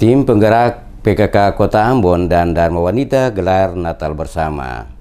Tim penggerak PKK Kota Ambon dan Dharma Wanita gelar Natal bersama.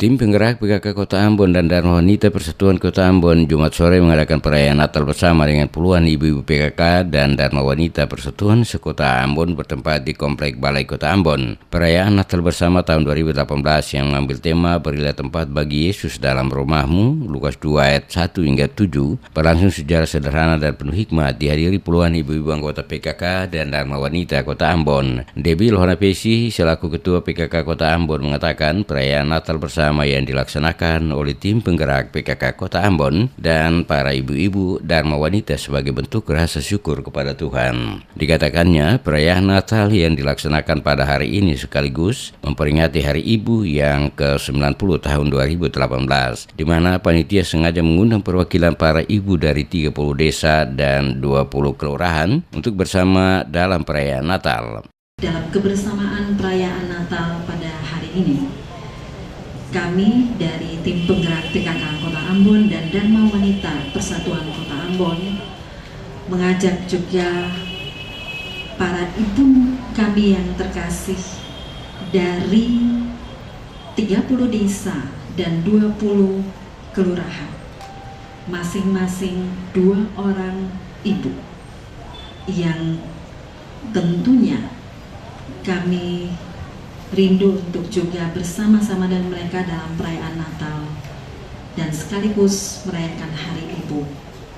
Tim penggerak PKK Kota Ambon dan Dharma Wanita Persatuan Kota Ambon Jumat sore mengadakan perayaan Natal bersama dengan puluhan ibu-ibu PKK dan Dharma Wanita Persatuan sekota Ambon bertempat di Komplek Balai Kota Ambon. Perayaan Natal bersama tahun 2018 yang mengambil tema Berilah tempat bagi Yesus dalam rumahmu, Lukas 2 ayat 1 hingga 7, berlangsung secara sederhana dan penuh hikmat dihadiri puluhan ibu-ibu anggota PKK dan Dharma Wanita Kota Ambon. Debbie Lohana Pesi selaku Ketua PKK Kota Ambon mengatakan perayaan Natal bersama yang dilaksanakan oleh tim penggerak PKK Kota Ambon dan para ibu-ibu Dharma Wanita sebagai bentuk rasa syukur kepada Tuhan. Dikatakannya, perayaan Natal yang dilaksanakan pada hari ini sekaligus memperingati Hari Ibu yang ke-90 tahun 2018, di mana panitia sengaja mengundang perwakilan para ibu dari 30 desa dan 20 kelurahan untuk bersama dalam perayaan Natal. Dalam kebersamaan perayaan Natal pada hari ini, kami dari tim penggerak PKK Kota Ambon dan Dharma Wanita Persatuan Kota Ambon mengajak juga para ibu kami yang terkasih dari 30 desa dan 20 kelurahan, masing-masing 2 orang ibu yang tentunya kami rindu untuk juga bersama-sama dengan mereka dalam perayaan Natal dan sekaligus merayakan Hari Ibu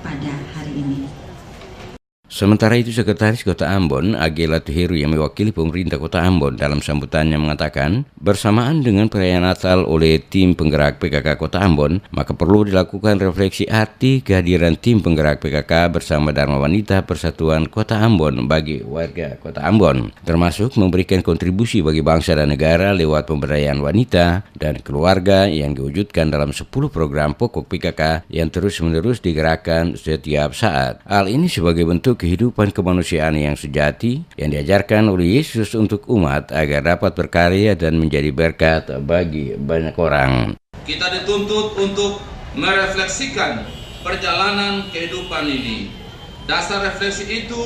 pada hari ini. Sementara itu, Sekretaris Kota Ambon, Agela Tuheru yang mewakili pemerintah Kota Ambon dalam sambutannya mengatakan, bersamaan dengan perayaan Natal oleh tim penggerak PKK Kota Ambon, maka perlu dilakukan refleksi arti kehadiran tim penggerak PKK bersama Dharma Wanita Persatuan Kota Ambon bagi warga Kota Ambon, termasuk memberikan kontribusi bagi bangsa dan negara lewat pemberdayaan wanita dan keluarga yang diwujudkan dalam 10 program pokok PKK yang terus-menerus digerakkan setiap saat. Hal ini sebagai bentuk kehidupan kemanusiaan yang sejati yang diajarkan oleh Yesus untuk umat agar dapat berkarya dan menjadi berkat bagi banyak orang. Kita dituntut untuk merefleksikan perjalanan kehidupan ini. Dasar refleksi itu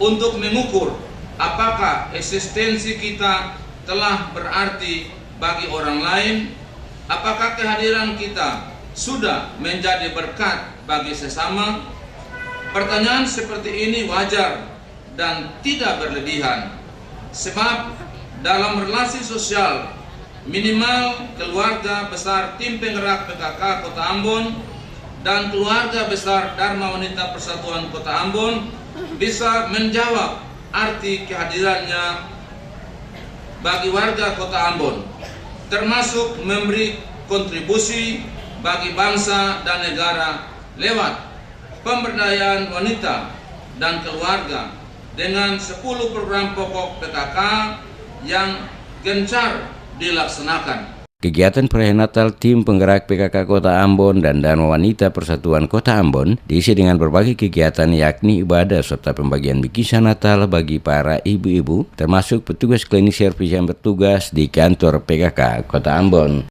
untuk mengukur apakah eksistensi kita telah berarti bagi orang lain, apakah kehadiran kita sudah menjadi berkat bagi sesama. Pertanyaan seperti ini wajar dan tidak berlebihan, sebab dalam relasi sosial minimal keluarga besar tim penggerak PKK Kota Ambon dan keluarga besar Dharma Wanita Persatuan Kota Ambon bisa menjawab arti kehadirannya bagi warga Kota Ambon, termasuk memberi kontribusi bagi bangsa dan negara lewat pemberdayaan wanita dan keluarga dengan 10 program pokok PKK yang gencar dilaksanakan. Kegiatan perayaan Natal tim penggerak PKK Kota Ambon dan Dharma Wanita Persatuan Kota Ambon diisi dengan berbagai kegiatan yakni ibadah serta pembagian bingkisan Natal bagi para ibu-ibu, termasuk petugas klinik servis yang bertugas di kantor PKK Kota Ambon.